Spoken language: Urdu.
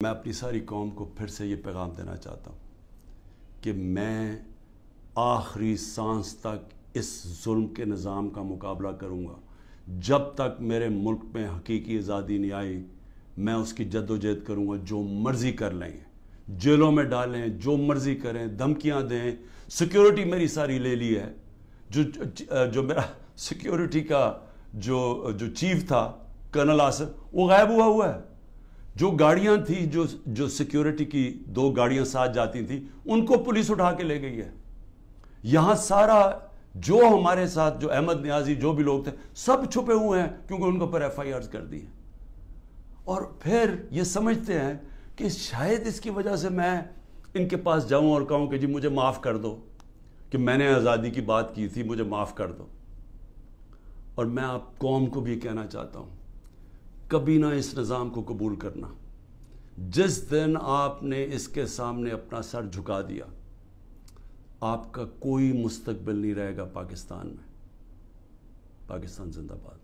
میں اپنی ساری قوم کو پھر سے یہ پیغام دینا چاہتا ہوں کہ میں آخری سانس تک اس ظلم کے نظام کا مقابلہ کروں گا. جب تک میرے ملک میں حقیقی آزادی نہیں آئی میں اس کی جد و جہد کروں گا. جو مرضی کر لیں, جیلوں میں ڈالیں, جو مرضی کریں, دھمکیاں دیں. سیکیورٹی میری ساری لے لی ہے. جو میرا سیکیورٹی کا جو چیف تھا کرنل آصف, وہ غائب ہوا ہے. جو گاڑیاں تھیں جو سیکیورٹی کی 2 گاڑیاں ساتھ جاتی تھیں ان کو پولیس اٹھا کے لے گئی ہے. یہاں سارا جو ہمارے ساتھ جو احمد نیازی جو بھی لوگ تھے سب چھپے ہوئے ہیں کیونکہ ان کے اوپر ایف آئی آرز کر دی ہیں. اور پھر یہ سمجھتے ہیں کہ شاید اس کی وجہ سے میں ان کے پاس جاؤں اور کہوں کہ جی مجھے معاف کر دو کہ میں نے آزادی کی بات کی تھی, مجھے معاف کر دو. اور میں آپ قوم کو بھی کہنا چاہتا ہوں کبھی نہ اس نظام کو قبول کرنا. جس دن آپ نے اس کے سامنے اپنا سر جھکا دیا آپ کا کوئی مستقبل نہیں رہے گا پاکستان میں. پاکستان زندہ باد.